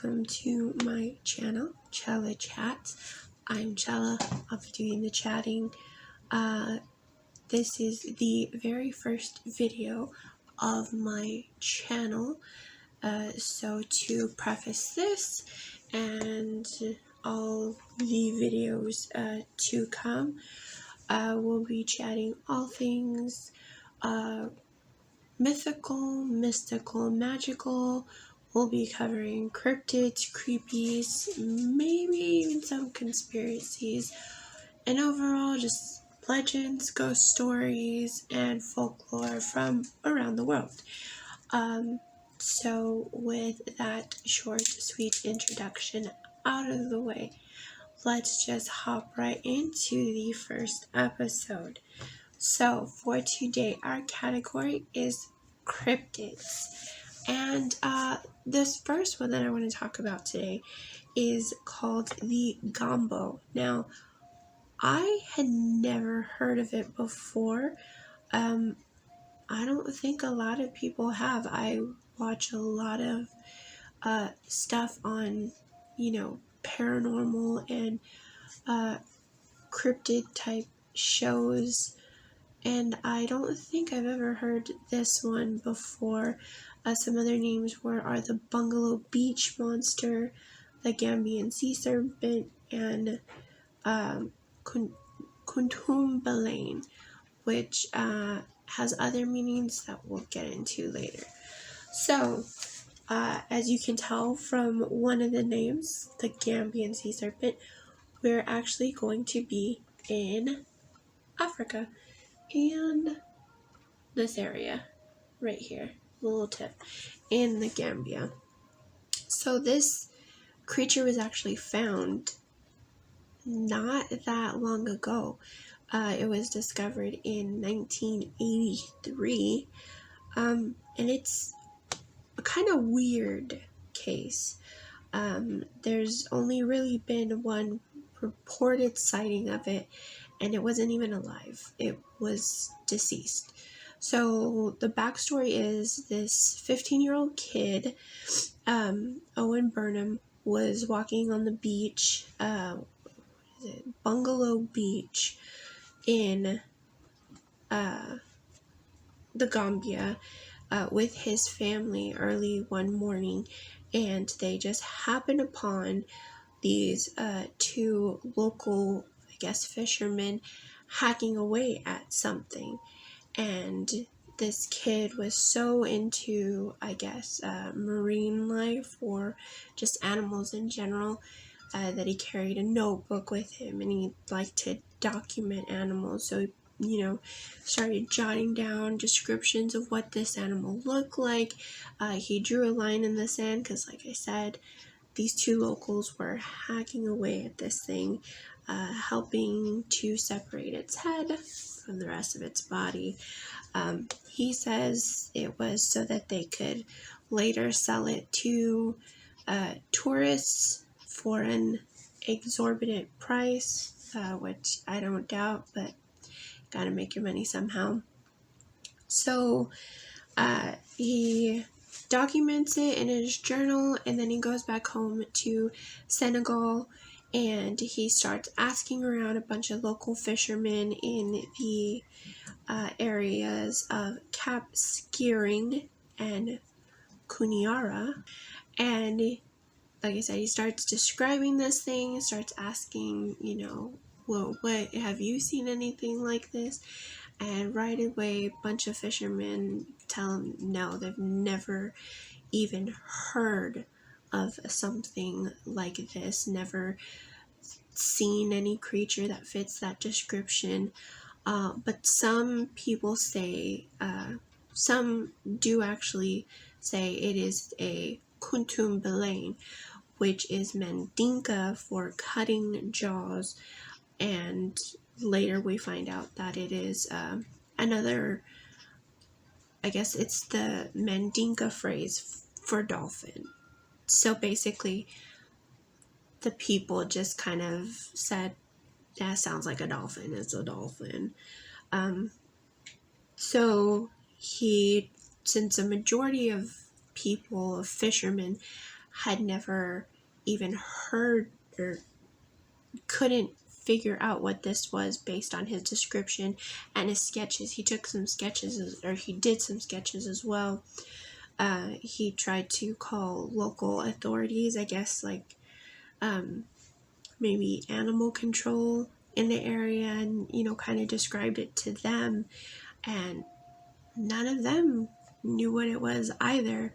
welcome to my channel, Chella Chats. I'm Chella, I'll be doing the chatting. This is the very first video of my channel, so to preface this and all the videos to come, we'll be chatting all things mythical, mystical, magical. We'll be covering cryptids, creepies, maybe even some conspiracies, and overall just legends, ghost stories, and folklore from around the world. So with that short, sweet introduction out of the way, let's just hop right into the first episode. So for today, our category is cryptids. And this first one that I want to talk about today is called the Gumbo. Now, I had never heard of it before. I don't think a lot of people have. I watch a lot of stuff on, paranormal and cryptid type shows, and I don't think I've ever heard this one before. Some other names are the Bungalow Beach monster, the Gambian Sea Serpent, and Kuntumbelane, which has other meanings that we'll get into later. So, as you can tell from one of the names, the Gambian Sea Serpent, we're actually going to be in Africa. And this area right here, a little tip, in the Gambia. So this creature was actually found not that long ago. It was discovered in 1983, and it's a kind of weird case. There's only really been one reported sighting of it, and it wasn't even alive. It was deceased. So the backstory is this 15-year-old kid, Owen Burnham, was walking on the beach, Bungalow Beach in the Gambia with his family early one morning, and they just happened upon these two local, I guess, fishermen hacking away at something. And this kid was so into, I guess, marine life or just animals in general, that he carried a notebook with him, and he liked to document animals. So he, started jotting down descriptions of what this animal looked like. He drew a line in the sand because, like I said, these two locals were hacking away at this thing, helping to separate its head from the rest of its body. He says it was so that they could later sell it to tourists for an exorbitant price, which I don't doubt, but gotta make your money somehow. So he documents it in his journal, and then he goes back home to Senegal, and he starts asking around a bunch of local fishermen in the areas of Cap Skirring and Kuniara. And like I said, he starts describing this thing, starts asking, well, what, have you seen anything like this? And right away, a bunch of fishermen tell him no, they've never even heard of something like this, never seen any creature that fits that description. But some people say, some do actually say it is a Kuntumbelane, which is Mandinka for cutting jaws, and later we find out that it is another, I guess it's the Mandinka phrase for dolphin. So basically, the people just kind of said, that sounds like a dolphin, it's a dolphin. So since a majority of people, of fishermen, had never even heard or couldn't figure out what this was based on his description and his sketches. He took some sketches, or he did some sketches as well. He tried to call local authorities, I guess, like maybe animal control in the area, and, you know, kind of described it to them, and none of them knew what it was either.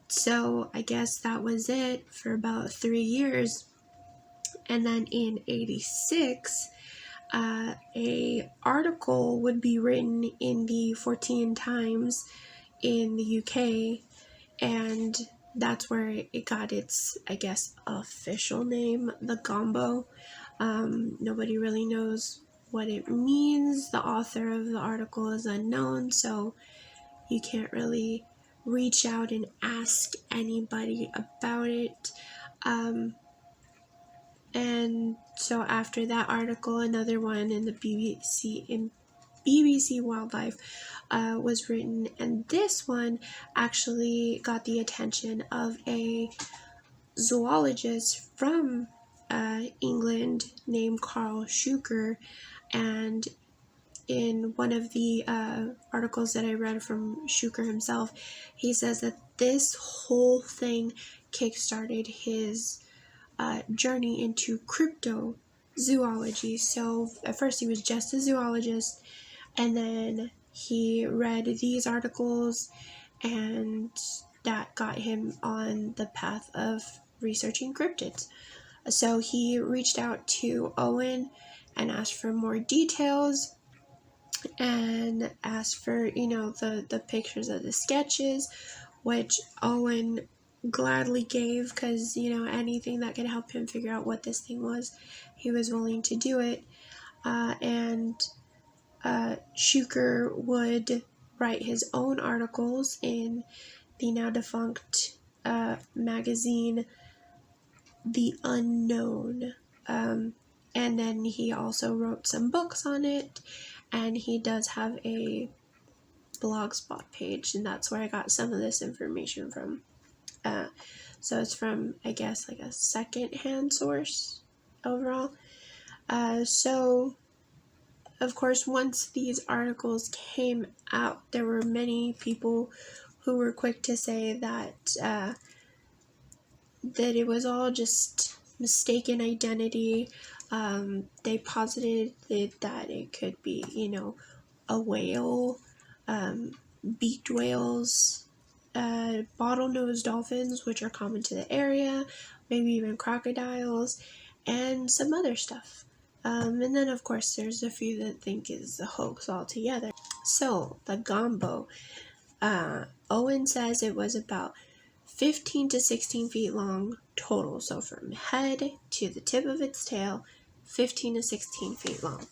So I guess that was it for about 3 years. And then in 86, a article would be written in the 14 Times in the UK, and that's where it got its, I guess, official name, the Gumbo. Nobody really knows what it means. The author of the article is unknown, so you can't really reach out and ask anybody about it. And so after that article, another one in the BBC Wildlife was written, and this one actually got the attention of a zoologist from England named Carl Schuker. And in one of the articles that I read from Schuker himself, he says that this whole thing kickstarted his journey into cryptozoology. So at first he was just a zoologist, and then he read these articles, and that got him on the path of researching cryptids. So he reached out to Owen and asked for more details, and asked for, you know, the pictures of the sketches, which Owen gladly gave, because, you know, anything that could help him figure out what this thing was, he was willing to do it. And Schuker would write his own articles in the now defunct magazine The Unknown, and then he also wrote some books on it, and he does have a blogspot page, and that's where I got some of this information from. So it's from, I guess, like a second-hand source overall. So of course, once these articles came out, there were many people who were quick to say that that it was all just mistaken identity. They posited that it could be, you know, a whale, beaked whales, bottlenose dolphins, which are common to the area, maybe even crocodiles, and some other stuff. And then, of course, there's a few that think is a hoax altogether. So, the Gambo. Owen says it was about 15 to 16 feet long total. So, from head to the tip of its tail, 15 to 16 feet long.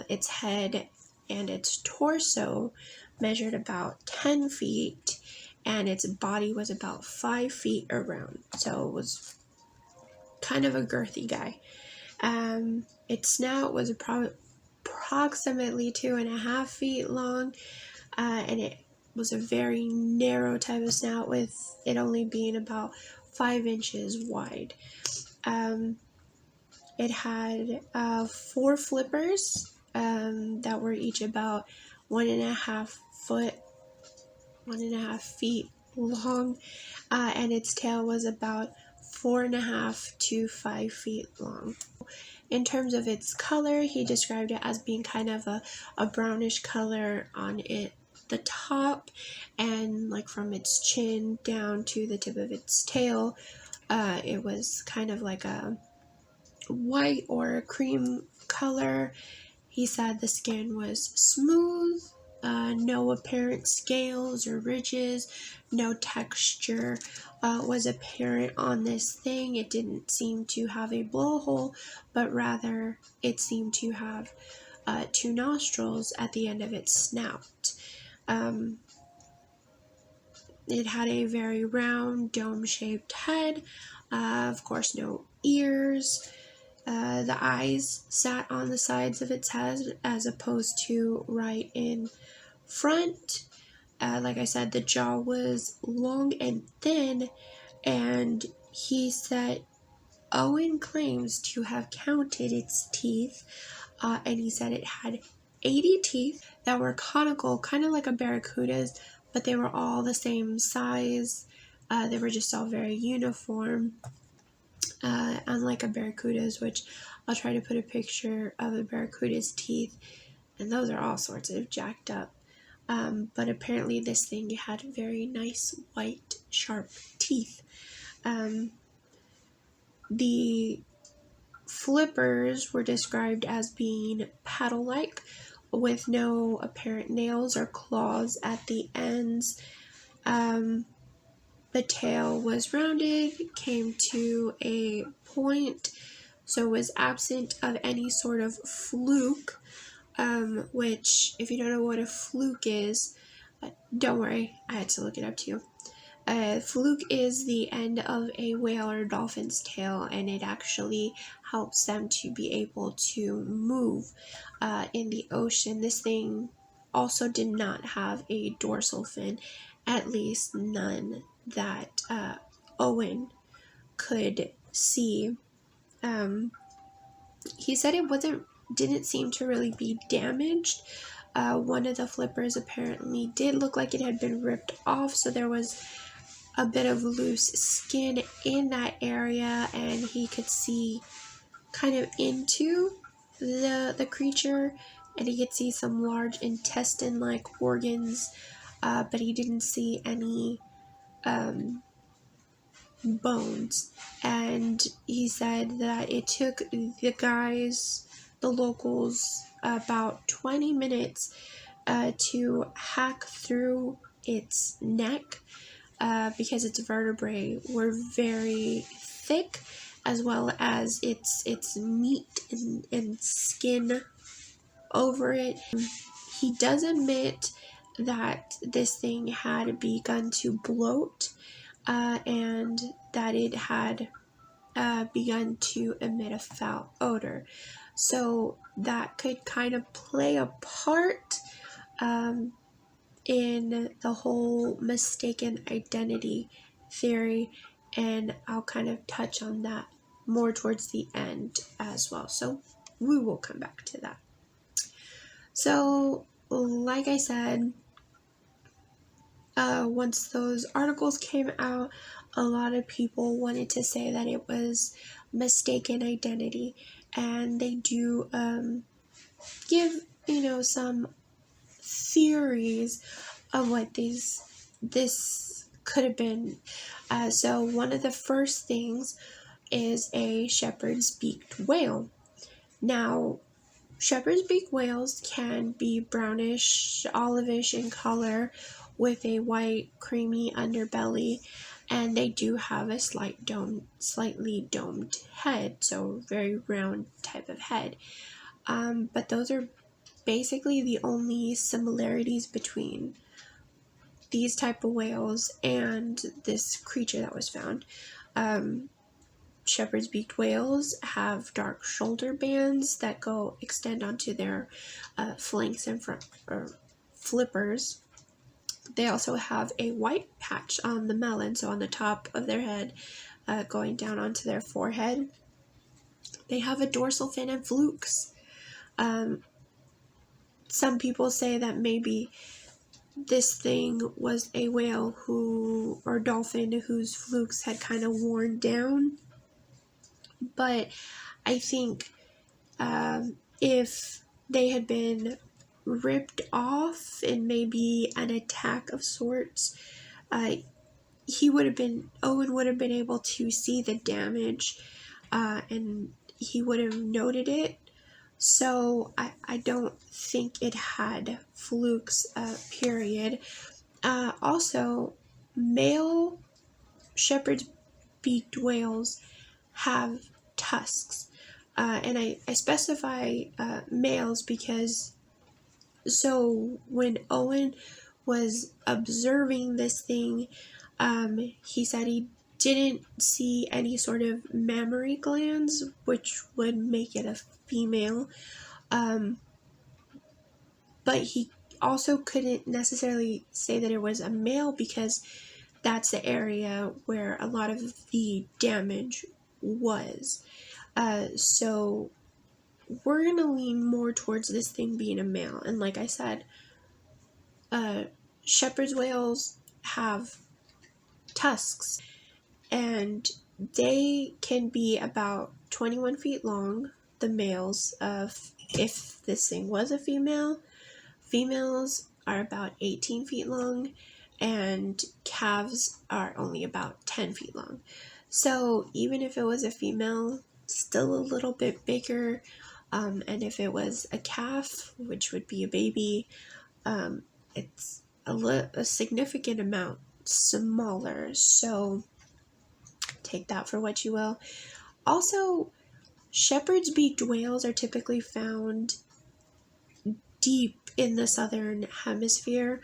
Its head and its torso measured about 10 feet, and its body was about 5 feet around. So, it was kind of a girthy guy. Its snout was approximately 2.5 feet long, and it was a very narrow type of snout, with it only being about 5 inches wide. It had 4 flippers that were each about 1.5 feet long, and its tail was about 4.5 to 5 feet long. In terms of its color, he described it as being kind of a brownish color on the top, and like from its chin down to the tip of its tail, it was kind of like a white or a cream color. He said the skin was smooth, no apparent scales or ridges, no texture was apparent on this thing. It didn't seem to have a blowhole, but rather it seemed to have 2 nostrils at the end of its snout. It had a very round, dome-shaped head, of course no ears. The eyes sat on the sides of its head as opposed to right in front. Like I said, the jaw was long and thin, and he said Owen claims to have counted its teeth, and he said it had 80 teeth that were conical, kind of like a barracuda's, but they were all the same size. They were just all very uniform, unlike a barracuda's, which I'll try to put a picture of a barracuda's teeth, and those are all sorts of jacked up. But apparently this thing had very nice, white, sharp teeth. The flippers were described as being paddle-like, with no apparent nails or claws at the ends. The tail was rounded, came to a point, so was absent of any sort of fluke, which, if you don't know what a fluke is, don't worry, I had to look it up too. Fluke is the end of a whale or dolphin's tail, and it actually helps them to be able to move in the ocean. This thing also did not have a dorsal fin, at least none that Owen could see. He said it didn't seem to really be damaged. One of the flippers apparently did look like it had been ripped off, so there was a bit of loose skin in that area, and he could see kind of into the creature, and he could see some large intestine-like organs, but he didn't see any bones. And he said that it took the locals, about 20 minutes to hack through its neck, because its vertebrae were very thick, as well as its meat and skin over it. He does admit that this thing had begun to bloat, and that it had begun to emit a foul odor. So that could kind of play a part in the whole mistaken identity theory, and I'll kind of touch on that more towards the end as well, so we will come back to that. So, like I said, once those articles came out, a lot of people wanted to say that it was mistaken identity, and they do give, some theories of what this could have been. So one of the first things is a shepherd's beaked whale. Now, shepherd's beaked whales can be brownish, olivish in color, with a white, creamy underbelly, and they do have a slightly domed head, so very round type of head. But those are basically the only similarities between these type of whales and this creature that was found. Shepherd's beaked whales have dark shoulder bands that extend onto their flanks and front flippers. They also have a white patch on the melon, so on the top of their head, going down onto their forehead. They have a dorsal fin and flukes. Some people say that maybe this thing was a whale or dolphin whose flukes had kind of worn down. But I think if they had been ripped off in maybe an attack of sorts, Owen would have been able to see the damage, and he would have noted it. So I don't think it had flukes, period. Also, male shepherd's beaked whales have tusks. And I specify males because, so when Owen was observing this thing, he said he didn't see any sort of mammary glands, which would make it a female. But he also couldn't necessarily say that it was a male because that's the area where a lot of the damage was. So we're going to lean more towards this thing being a male. And like I said, shepherd's whales have tusks, and they can be about 21 feet long, the males. If this thing was a female, females are about 18 feet long, and calves are only about 10 feet long. So even if it was a female, still a little bit bigger, and if it was a calf, which would be a baby, it's a significant amount smaller. So take that for what you will. Also, shepherd's beaked whales are typically found deep in the southern hemisphere.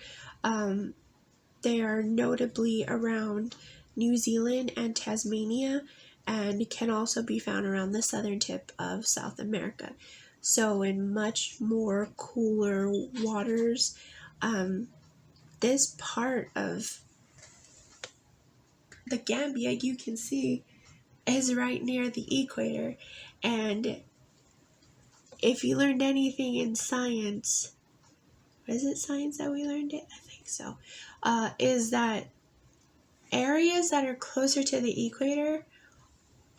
They are notably around New Zealand and Tasmania, and can also be found around the southern tip of South America. So in much more cooler waters, this part of the Gambia, you can see, is right near the equator. And if you learned anything in science, is it science that we learned it? I think so. Is that areas that are closer to the equator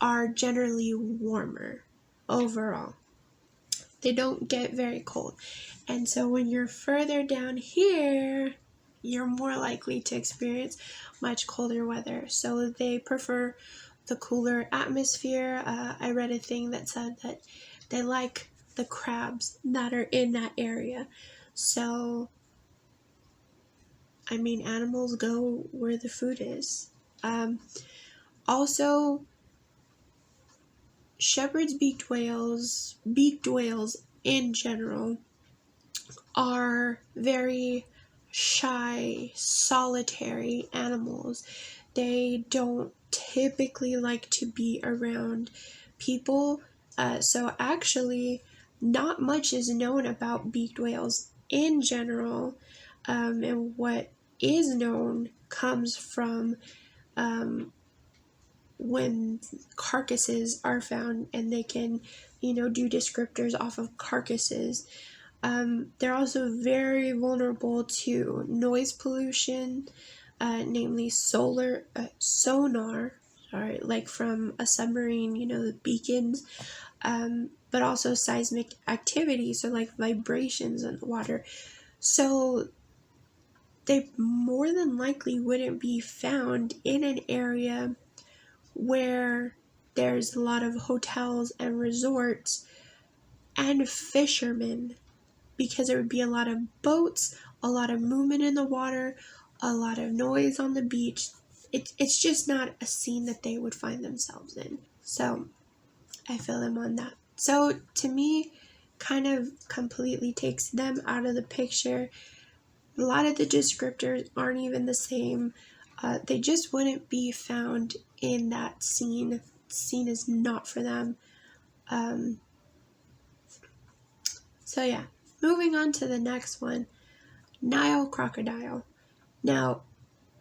are generally warmer overall. They don't get very cold. And so when you're further down here, you're more likely to experience much colder weather. So they prefer the cooler atmosphere. I read a thing that said that they like the crabs that are in that area. So, I mean, animals go where the food is. Also, shepherd's beaked whales in general, are very shy, solitary animals. They don't typically like to be around people. So actually, not much is known about beaked whales in general. And what is known comes from when carcasses are found, and they can, do descriptors off of carcasses. They're also very vulnerable to noise pollution, namely sonar, like from a submarine, the beacons, but also seismic activity, so like vibrations in the water. So they more than likely wouldn't be found in an area where there's a lot of hotels and resorts and fishermen, because there would be a lot of boats, a lot of movement in the water, a lot of noise on the beach. It's just not a scene that they would find themselves in. So I feel them on that. So to me, kind of completely takes them out of the picture. A lot of the descriptors aren't even the same. They just wouldn't be found in that scene. The scene is not for them. So yeah, moving on to the next one, Nile crocodile. Now,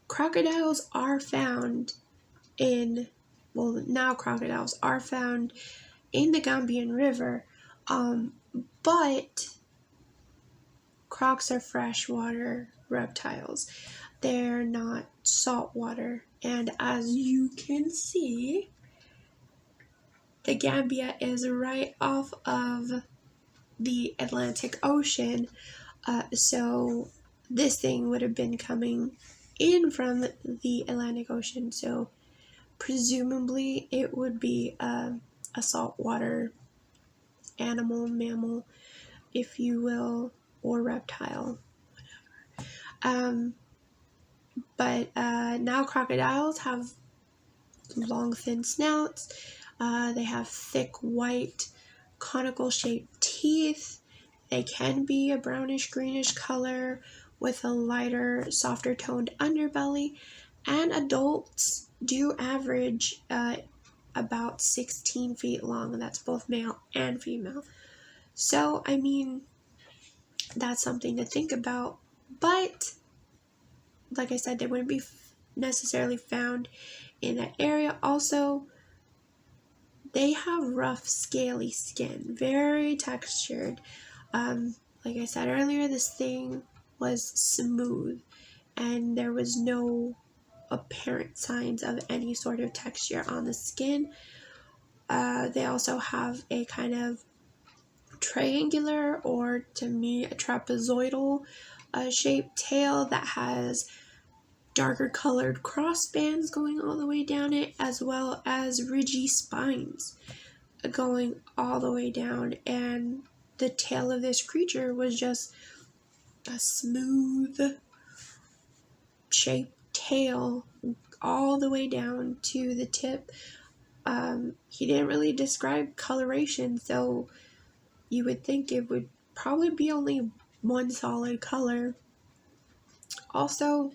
crocodiles are found Nile crocodiles are found in the Gambian River, but crocs are freshwater reptiles. They're not saltwater. And as you can see, the Gambia is right off of the Atlantic Ocean. So this thing would have been coming in from the Atlantic Ocean. So presumably it would be a saltwater animal, mammal, if you will, or reptile, whatever. But now crocodiles have long, thin snouts. They have thick, white, conical shaped teeth. They can be a brownish greenish color with a lighter, softer toned underbelly, and adults do average about 16 feet long, and that's both male and female. So, I mean, that's something to think about. But like I said, they wouldn't be necessarily found in that area. Also, they have rough, scaly skin, very textured. Like I said earlier, this thing was smooth, and there was no apparent signs of any sort of texture on the skin. They also have a kind of triangular, or to me a trapezoidal shaped tail that has darker colored crossbands going all the way down it, as well as ridgy spines going all the way down. And the tail of this creature was just a smooth shaped tail all the way down to the tip. He didn't really describe coloration, so you would think it would probably be only one solid color. Also,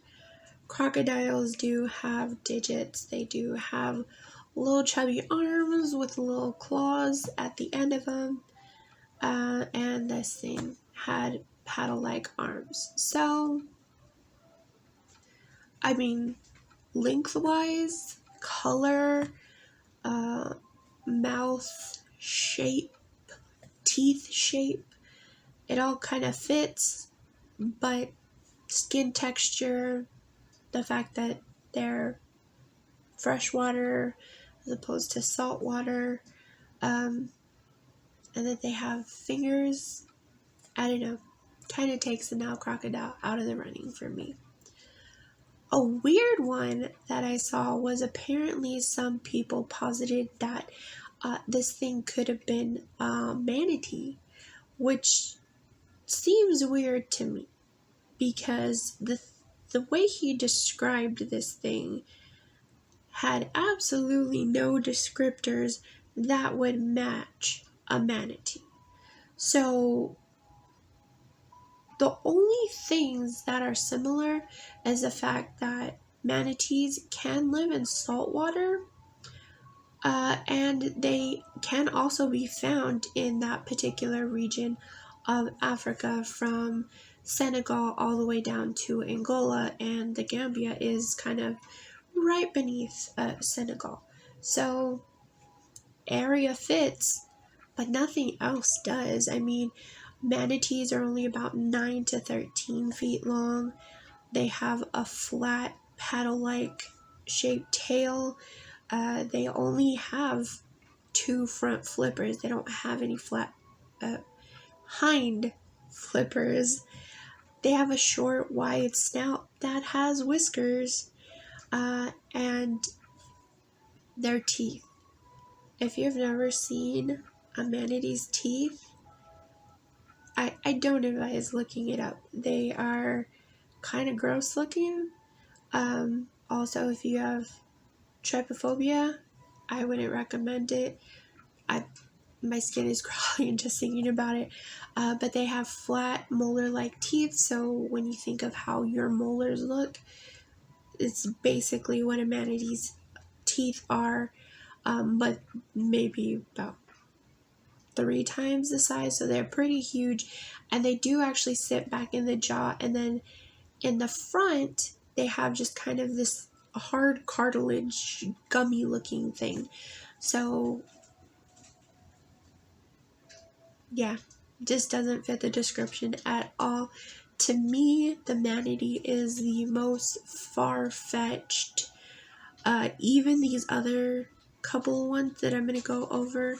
crocodiles do have digits. They do have little chubby arms with little claws at the end of them. And this thing had paddle-like arms. So, I mean, lengthwise, color, mouth shape, teeth shape, it all kind of fits, but skin texture, the fact that they're freshwater as opposed to saltwater, and that they have fingers, I don't know, kind of takes the Nile crocodile out of the running for me. A weird one that I saw was apparently some people posited that this thing could have been a manatee, which seems weird to me because the way he described this thing had absolutely no descriptors that would match a manatee. So the only things that are similar is the fact that manatees can live in salt water, and they can also be found in that particular region of Africa, from Senegal all the way down to Angola, and the Gambia is kind of right beneath Senegal. So area fits, but nothing else does. I mean, manatees are only about 9 to 13 feet long. They have a flat paddle-like shaped tail. They only have 2 front flippers. They don't have any flat hind flippers. They have a short, wide snout that has whiskers, and their teeth. If you've never seen a manatee's teeth, I don't advise looking it up. They are kind of gross looking. Also, if you have trypophobia, I wouldn't recommend it. My skin is crawling just thinking about it. But they have flat molar-like teeth, so when you think of how your molars look, it's basically what a manatee's teeth are, but maybe about 3 times the size, so they're pretty huge, and they do actually sit back in the jaw, and then in the front they have just kind of this hard cartilage, gummy looking thing. So yeah, just doesn't fit the description at all. To me, the manatee is the most far-fetched. Even these other couple ones that I'm going to go over,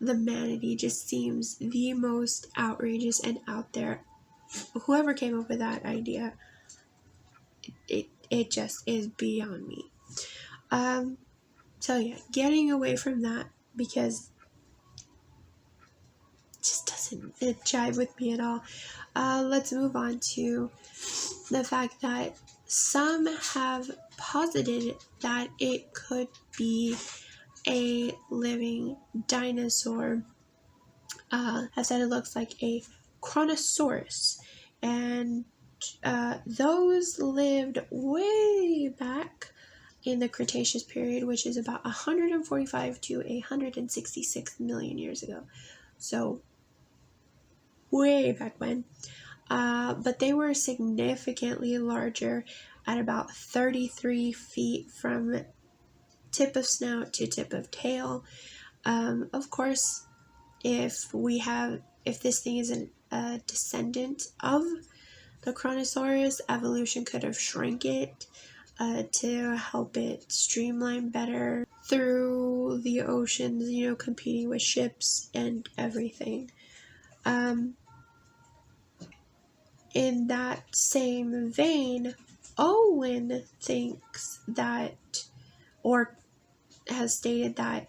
the manatee just seems the most outrageous and out there. Whoever came up with that idea, it just is beyond me. So yeah, getting away from that, because it just doesn't jive with me at all. Let's move on to the fact that some have posited that it could be a living dinosaur. Have said it looks like a Chronosaurus, and those lived way back in the Cretaceous period, which is about 145 to 166 million years ago. So way back when. But they were significantly larger at about 33 feet from tip of snout to tip of tail. Of course, if this thing is a descendant of the Kronosaurus, evolution could have shrunk it to help it streamline better through the oceans, competing with ships and everything. In that same vein, Owen thinks that, or has stated that,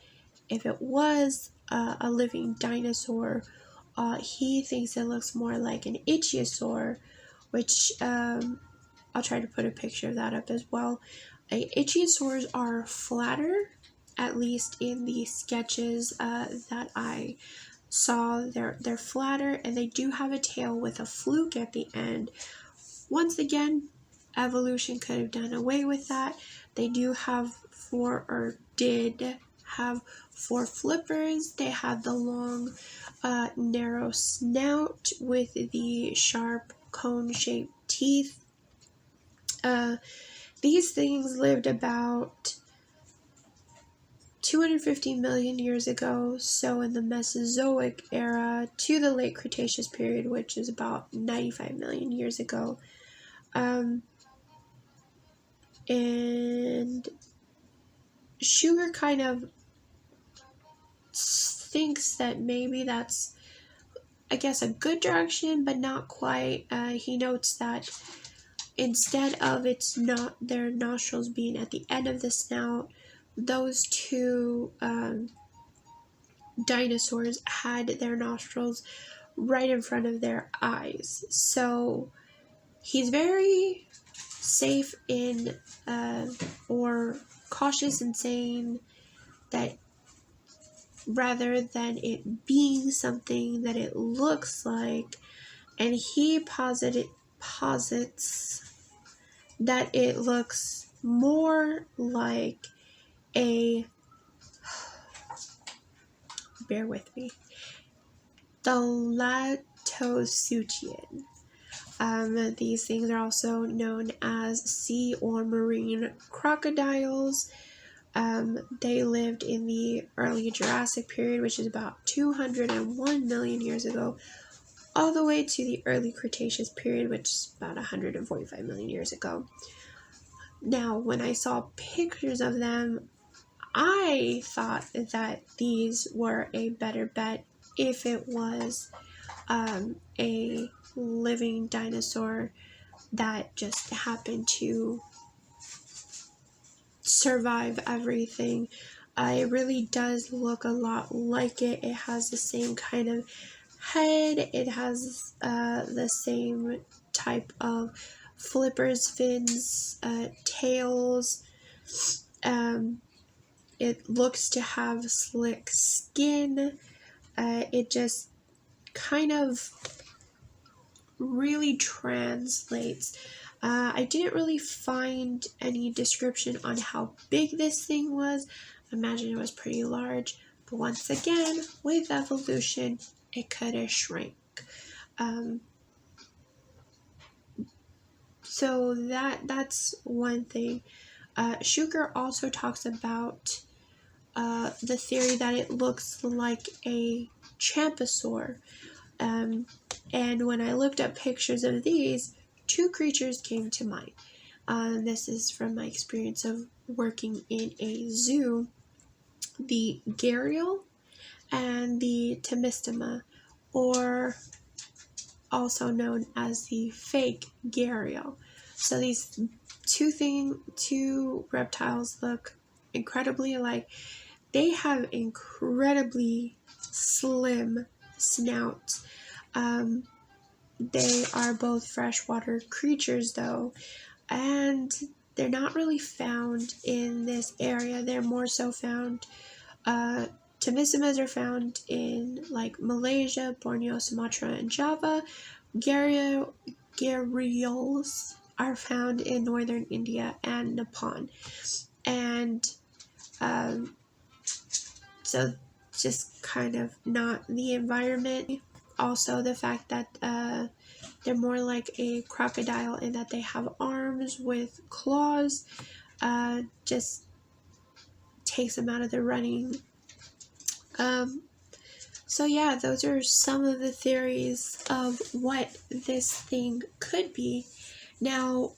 if it was a living dinosaur, he thinks it looks more like an ichthyosaur, which I'll try to put a picture of that up as well. Ichthyosaurs are flatter, at least in the sketches that I saw. They're flatter, and they do have a tail with a fluke at the end. Once again, evolution could have done away with that. They do have did have 4 flippers. They had the long, narrow snout with the sharp cone-shaped teeth. These things lived about 250 million years ago, so in the Mesozoic era to the late Cretaceous period, which is about 95 million years ago. And Sugar kind of thinks that maybe that's, I guess, a good direction, but not quite. He notes that instead of their nostrils being at the end of the snout, those two dinosaurs had their nostrils right in front of their eyes. So he's very safe in or cautious in saying that rather than it being something that it looks like, and he posits that it looks more like bear with me, Thalattosuchian. These things are also known as sea or marine crocodiles. They lived in the early Jurassic period, which is about 201 million years ago, all the way to the early Cretaceous period, which is about 145 million years ago. Now, when I saw pictures of them, I thought that these were a better bet if it was a living dinosaur that just happened to survive everything. It really does look a lot like it. It has the same kind of head. It has the same type of flippers, fins, tails. It looks to have slick skin. It just kind of really translates. I didn't really find any description on how big this thing was. I imagine it was pretty large, but once again, with evolution, it could have shrank. So that's one thing. Sugar also talks about the theory that it looks like a champosaur. And when I looked up pictures of these, 2 creatures came to mind. This is from my experience of working in a zoo. The gharial and the Temistoma, or also known as the fake gharial. So these two reptiles look incredibly alike. They have incredibly slim snouts. They are both freshwater creatures, though, and they're not really found in this area. They're more so found, Temistomas are found in like Malaysia, Borneo, Sumatra, and Java. Gharials are found in northern India and Nepal. And so just kind of not the environment. Also, the fact that they're more like a crocodile in that they have arms with claws just takes them out of the running. So yeah, those are some of the theories of what this thing could be. Now,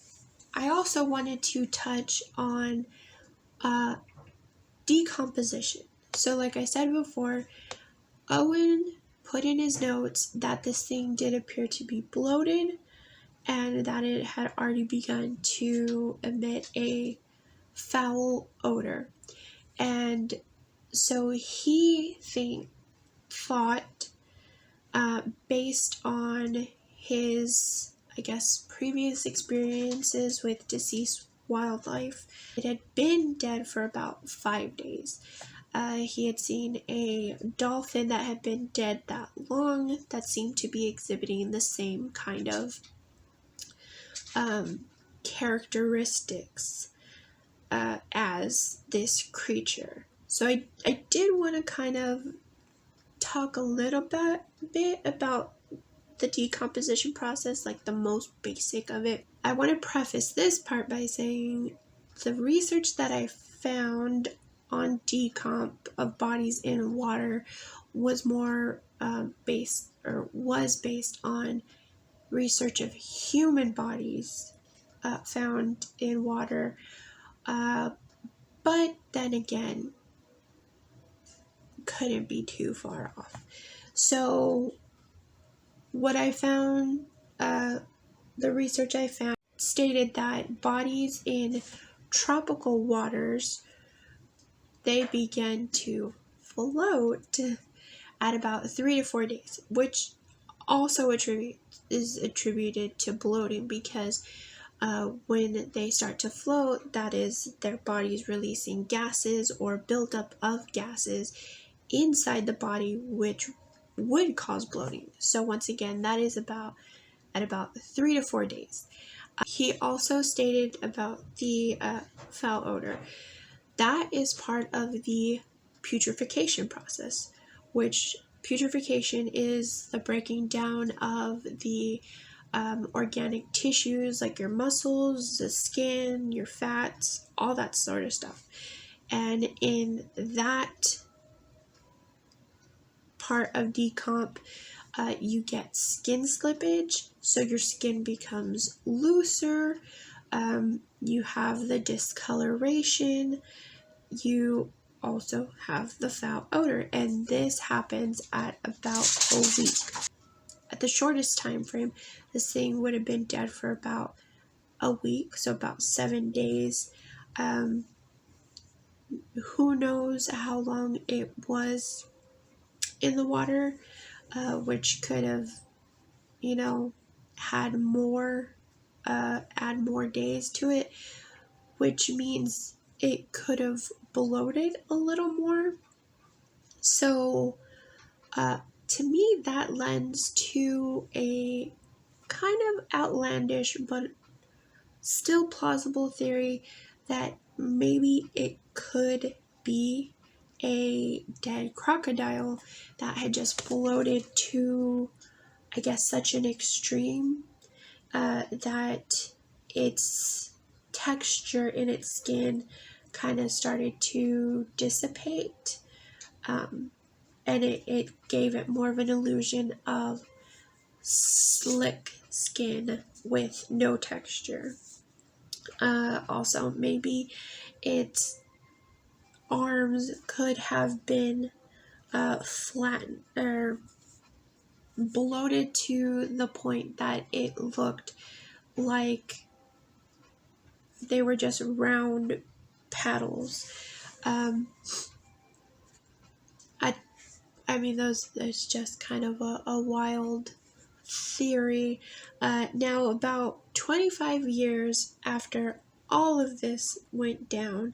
I also wanted to touch on decomposition. So like I said before, Owen put in his notes that this thing did appear to be bloated and that it had already begun to emit a foul odor. And so he thought, based on his, I guess, previous experiences with deceased wildlife, it had been dead for about 5 days. He had seen a dolphin that had been dead that long that seemed to be exhibiting the same kind of characteristics as this creature. So I did want to kind of talk a little bit about the decomposition process, like the most basic of it. I want to preface this part by saying the research that I found on decomp of bodies in water was more based on research of human bodies found in water, but then again, couldn't be too far off. So what I found, the research I found stated that bodies in tropical waters, they began to float at about 3 to 4 days, which also is attributed to bloating, because when they start to float, that is their bodies releasing gases or buildup of gases inside the body, which would cause bloating. So once again, that is at about 3 to 4 days. He also stated about the foul odor. That is part of the putrefaction process, which putrefaction is the breaking down of the organic tissues, like your muscles, the skin, your fats, all that sort of stuff. And in that part of decomp, you get skin slippage, so your skin becomes looser, you have the discoloration, you also have the foul odor, and this happens at about a week. At the shortest time frame, this thing would have been dead for about a week, so about 7 days. Who knows how long it was in the water, which could have, had more, add more days to it, which means it could have bloated a little more. So, to me, that lends to a kind of outlandish but still plausible theory that maybe it could be a dead crocodile that had just bloated to, I guess, such an extreme that its texture in its skin kind of started to dissipate, and it gave it more of an illusion of slick skin with no texture. Also, maybe its arms could have been flattened or bloated to the point that it looked like they were just round paddles. I mean, that's just kind of a wild theory. Now, about 25 years after all of this went down,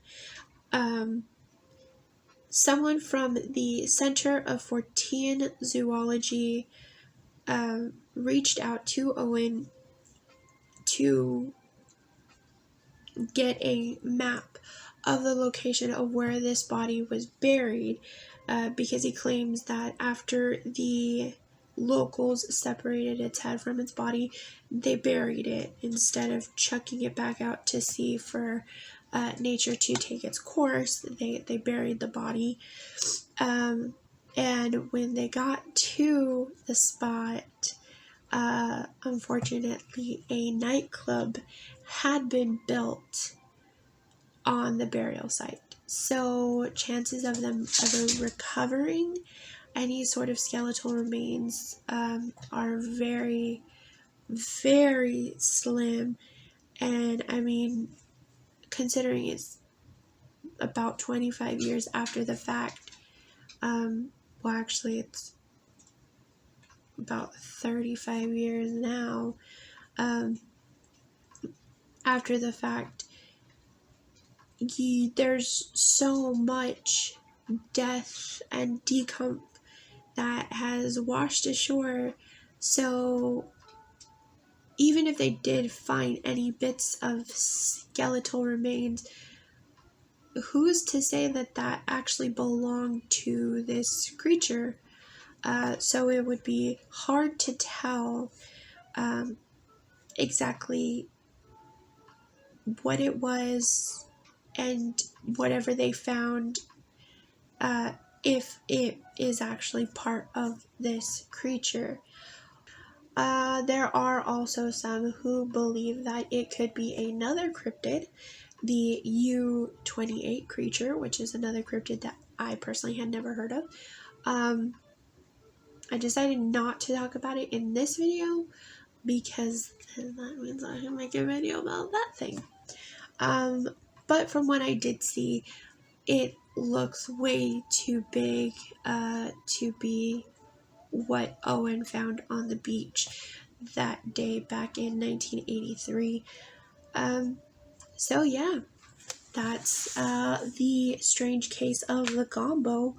someone from the Center of Fortean Zoology reached out to Owen to get a map of the location of where this body was buried, because he claims that after the locals separated its head from its body, they buried it instead of chucking it back out to sea for nature to take its course. They buried the body. And when they got to the spot, unfortunately, a nightclub had been built on the burial site. So chances of them ever recovering any sort of skeletal remains are very, very slim. And I mean, considering it's about 25 years after the fact, well, actually, it's about 35 years now after the fact, there's so much death and decomp that has washed ashore. So even if they did find any bits of skeletal remains, who's to say that that actually belonged to this creature? So it would be hard to tell exactly what it was and whatever they found, if it is actually part of this creature. There are also some who believe that it could be another cryptid, the U-28 creature, which is another cryptid that I personally had never heard of. I decided not to talk about it in this video because that means I can make a video about that thing. But from what I did see, it looks way too big to be what Owen found on the beach that day back in 1983. So yeah, that's the strange case of the Gumbo.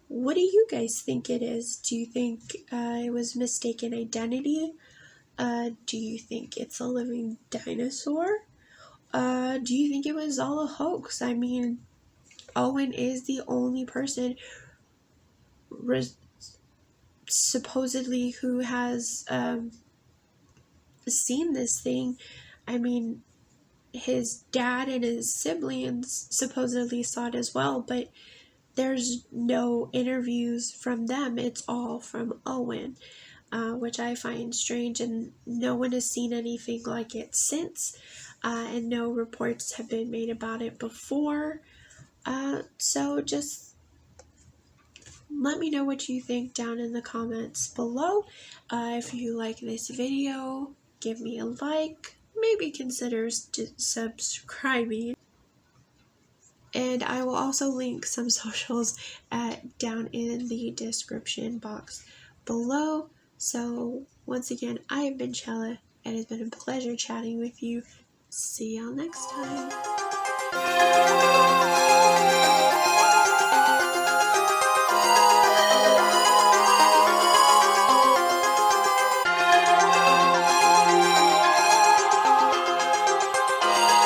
What do you guys think it is? Do you think it was mistaken identity? Do you think it's a living dinosaur? Do you think it was all a hoax? I mean, Owen is the only person supposedly who has seen this thing. I mean, his dad and his siblings supposedly saw it as well, but there's no interviews from them. It's all from Owen, which I find strange, and no one has seen anything like it since, and no reports have been made about it before. So just let me know what you think down in the comments below. If you like this video, give me a like, maybe consider subscribing. And I will also link some socials down in the description box below. So once again, I have been Chella. It has been a pleasure chatting with you. See y'all next time.